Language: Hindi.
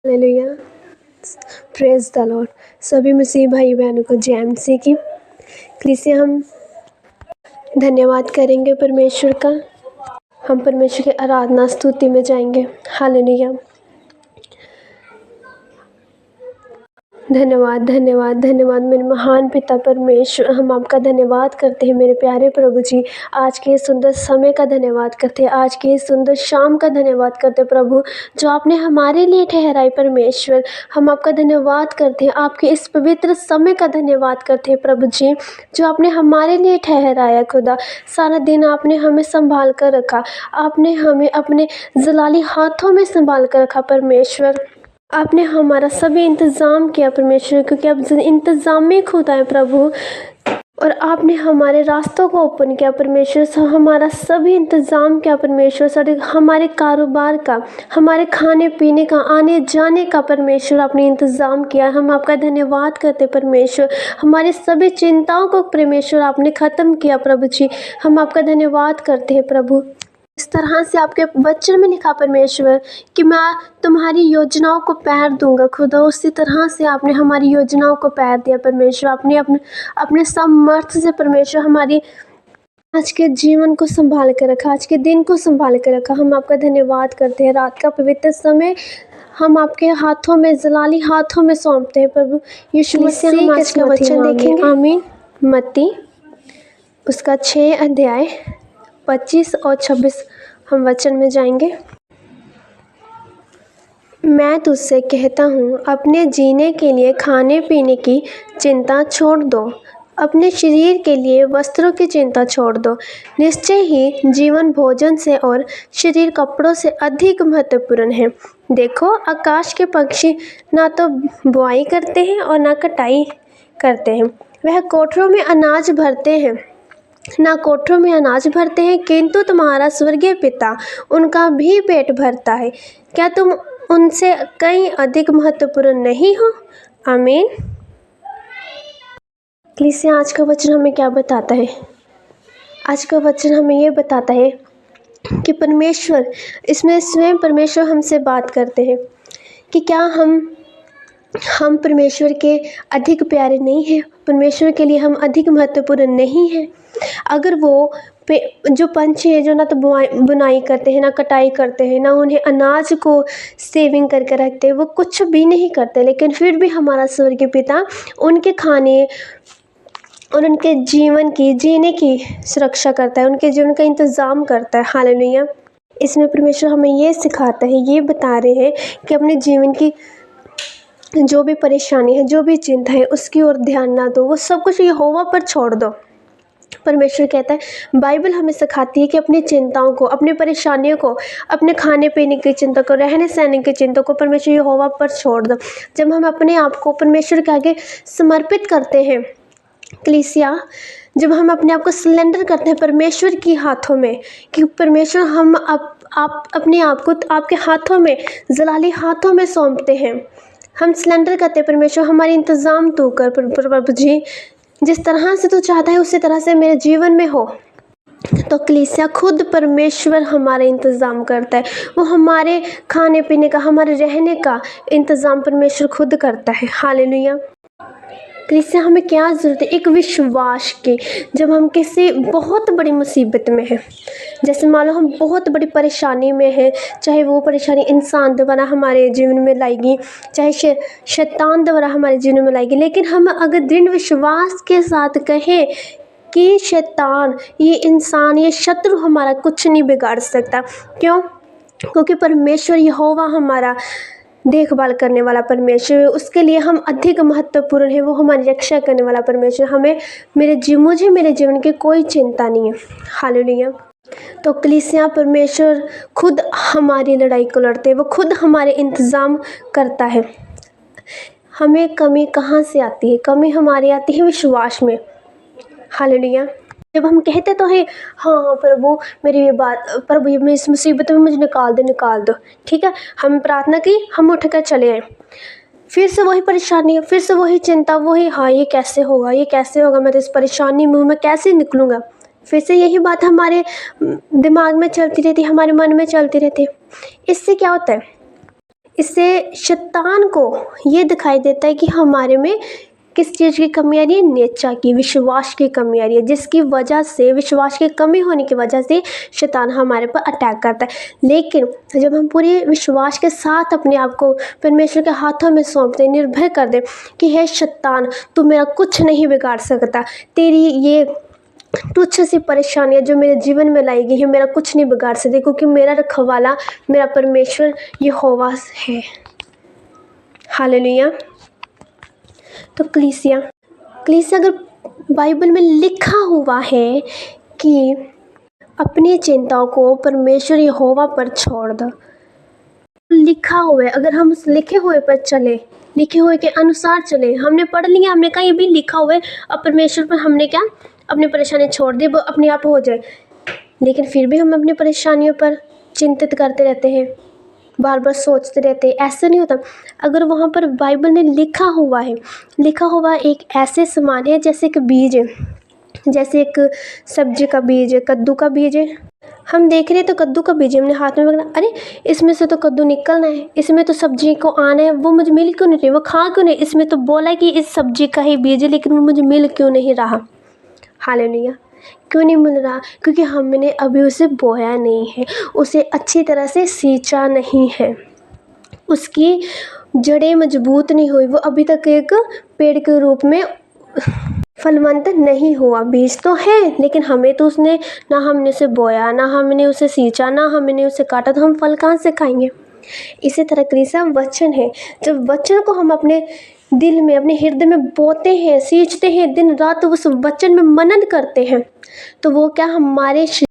हालेलुया। Praise the Lord. सभी मसीह भाई बहनों को जय मसीह की। से हम धन्यवाद करेंगे परमेश्वर का। हम परमेश्वर की आराधना स्तुति में जाएंगे। हालेलुया। धन्यवाद धन्यवाद धन्यवाद मेरे महान पिता परमेश्वर, हम आपका धन्यवाद करते हैं मेरे प्यारे प्रभु जी। आज के इस सुंदर समय का धन्यवाद करते हैं, आज के इस सुंदर शाम का धन्यवाद करते हैं प्रभु, जो आपने हमारे लिए ठहराई परमेश्वर। हम आपका धन्यवाद करते हैं, आपके इस पवित्र समय का धन्यवाद करते हैं प्रभु जी, जो आपने हमारे लिए ठहराया खुदा। सारा दिन आपने हमें संभाल कर रखा, आपने हमें अपने जलाली हाथों में संभाल कर रखा परमेश्वर। आपने हमारा सभी इंतज़ाम किया परमेश्वर, क्योंकि आप इंतज़ाम में खुदा है प्रभु। और आपने हमारे रास्तों को ओपन किया परमेश्वर, हमारा सभी इंतज़ाम किया परमेश्वर, सारे हमारे कारोबार का, हमारे खाने पीने का, आने जाने का परमेश्वर आपने इंतज़ाम किया। हम आपका धन्यवाद करते परमेश्वर। हमारी सभी चिंताओं को परमेश्वर आपने ख़त्म किया प्रभु जी। हम आपका धन्यवाद करते हैं प्रभु। इस तरह से आपके वचन में लिखा परमेश्वर कि मैं तुम्हारी योजनाओं को पैर दूंगा खुदा, उसी तरह से आपने हमारी योजनाओं को पैर दिया परमेश्वर। आपने अपने सामर्थ्य से परमेश्वर हमारी आज के जीवन को संभाल कर रखा, आज के दिन को संभाल कर रखा। हम आपका धन्यवाद करते हैं। रात का पवित्र समय हम आपके हाथों में, जलाली हाथों में सौंपते हैं प्रभु यीशु मसीह। हम आज का वचन देखेंगे। आमीन। मत्ती उसका 6 अध्याय 25 और 26 हम वचन में जाएंगे। मैं तुझसे कहता हूँ, अपने जीने के लिए खाने पीने की चिंता छोड़ दो, अपने शरीर के लिए वस्त्रों की चिंता छोड़ दो। निश्चय ही जीवन भोजन से और शरीर कपड़ों से अधिक महत्वपूर्ण है। देखो, आकाश के पक्षी ना तो बुआई करते हैं और ना कटाई करते हैं, वह कोठरों में अनाज भरते हैं, किंतु तुम्हारा स्वर्गीय पिता उनका भी पेट भरता है। क्या तुम उनसे कहीं अधिक महत्वपूर्ण नहीं हो? आमीन। इसलिए आज का वचन हमें क्या बताता है? आज का वचन हमें ये बताता है कि परमेश्वर, इसमें स्वयं परमेश्वर हमसे बात करते हैं कि क्या हम परमेश्वर के अधिक प्यारे नहीं हैं? परमेश्वर के लिए हम अधिक महत्वपूर्ण नहीं हैं? अगर वो जो पंछी है, जो ना तो बुनाई करते हैं, ना कटाई करते हैं, ना उन्हें अनाज को सेविंग करके रखते हैं, वो कुछ भी नहीं करते, लेकिन फिर भी हमारा स्वर्गीय पिता उनके खाने और उनके जीवन की, जीने की सुरक्षा करता है, उनके जीवन का इंतज़ाम करता है। हालेलुया। इसमें परमेश्वर हमें ये सिखाता है, ये बता रहे हैं कि अपने जीवन की जो भी परेशानी है, जो भी चिंता है, उसकी ओर ध्यान ना दो, वो सब कुछ यहोवा पर छोड़ दो। परमेश्वर कहता है, बाइबल हमें सिखाती है कि अपनी चिंताओं को, अपनी परेशानियों को, अपने खाने पीने की चिंता को, रहने सहने की चिंता को परमेश्वर यहोवा पर छोड़ दो। जब हम अपने आप को परमेश्वर के आगे समर्पित करते हैं, जब हम अपने आप को सिलेंडर करते हैं परमेश्वर की हाथों में, कि परमेश्वर हम आप अपने आप को आपके हाथों में, जलाली हाथों में सौंपते हैं, हम सिलेंडर करते हैं परमेश्वर, हमारी इंतज़ाम तू कर प्रभु जी, जिस तरह से तू चाहता है उसी तरह से मेरे जीवन में हो। तो कलीसिया खुद परमेश्वर हमारा इंतज़ाम करता है, वो हमारे खाने पीने का, हमारे रहने का इंतज़ाम परमेश्वर खुद करता है। हालेलुया। कलीसिया हमें क्या ज़रूरत है? एक विश्वास की। जब हम किसी बहुत बड़ी मुसीबत में हैं, जैसे मान लो हम बहुत बड़ी परेशानी में हैं, चाहे वो परेशानी इंसान द्वारा हमारे जीवन में लाएगी, चाहे शैतान द्वारा हमारे जीवन में लाएगी, लेकिन हम अगर दृढ़ विश्वास के साथ कहें कि शैतान, ये इंसान, ये शत्रु हमारा कुछ नहीं बिगाड़ सकता। क्यों? क्योंकि परमेश्वर यहोवा हमारा देखभाल करने वाला परमेश्वर, उसके लिए हम अधिक महत्वपूर्ण है। वो हमारी रक्षा करने वाला परमेश्वर। मुझे मेरे जीवन की कोई चिंता नहीं है। हालेलुया। तो कलीसिया परमेश्वर खुद हमारी लड़ाई को लड़ते हैं, वो खुद हमारे इंतज़ाम करता है। हमें कमी कहाँ से आती है? कमी हमारी आती है विश्वास में। हालेलुया। जब हम कहते तो है, हाँ प्रभु मेरी ये बात, प्रभु मैं इस मुसीबत में मुझे निकाल दो, ठीक है, हम प्रार्थना की, हम उठ कर चले आए, फिर से वही परेशानी, फिर से वही चिंता, वही हाँ ये कैसे होगा, मैं तो इस परेशानी में मैं कैसे निकलूँगा। फिर से यही बात हमारे दिमाग में चलती रहती, हमारे मन में चलती रहती। इससे क्या होता है? इससे शैतान को ये दिखाई देता है कि हमारे में किस चीज़ की कमी आ रही है, नेचा की, विश्वास की कमी आ रही है, जिसकी वजह से, विश्वास की कमी होने की वजह से शैतान हमारे पर अटैक करता है। लेकिन जब हम पूरे विश्वास के साथ अपने आप को परमेश्वर के हाथों में सौंप दें, निर्भय कर दें कि हे शैतान, तू मेरा कुछ नहीं बिगाड़ सकता, तेरी ये तुच्छ सी परेशानियाँ जो मेरे जीवन में लाई गई है मेरा कुछ नहीं बिगाड़ सकती, क्योंकि मेरा रखवाला, मेरा परमेश्वर यहोवा है। हालेलुया। तो कलीसिया अगर बाइबल में लिखा हुआ है कि अपनी चिंताओं को परमेश्वर यहोवा पर छोड़ दो, लिखा हुआ है, अगर हम उस लिखे हुए पर चले, लिखे हुए के अनुसार चले, हमने पढ़ लिया, हमने कहा ये भी लिखा हुआ है, अब परमेश्वर पर हमने क्या अपनी परेशानी छोड़ दी, वो अपने आप हो जाए, लेकिन फिर भी हम अपनी परेशानियों पर चिंतित करते रहते हैं, बार बार सोचते रहते हैं। ऐसा नहीं होता। अगर वहाँ पर बाइबल में लिखा हुआ एक ऐसे समान है जैसे एक बीज है, जैसे एक सब्जी का बीज है, कद्दू का बीज है। हम देख रहे हैं तो कद्दू का बीज हमने हाथ में पकड़ा, अरे इसमें से तो कद्दू निकलना है, इसमें तो सब्जी को आना है, वो मुझे मिल क्यों नहीं रही, वो खा क्यों नहीं, इसमें तो बोला है कि इस सब्जी का ही बीज है, लेकिन वो मुझे मिल क्यों नहीं रहा। हालेलुया। क्यों नहीं मिल रहा? क्योंकि हमने अभी उसे बोया नहीं है, उसे अच्छी तरह से सींचा नहीं है, उसकी जड़ें मजबूत नहीं हुई, वो अभी तक एक पेड़ के रूप में फलवंत नहीं हुआ। बीज तो है, लेकिन हमें तो उसने ना हमने उसे बोया, ना हमने उसे सींचा, ना हमने उसे काटा, तो हम फल कहाँ से खाएंगे। इसी तरह कलीसिया वचन है, जब वचन को हम अपने दिल में, अपने हृदय में बोते हैं, सींचते हैं, दिन रात उस वचन में मनन करते हैं, तो वो क्या हमारे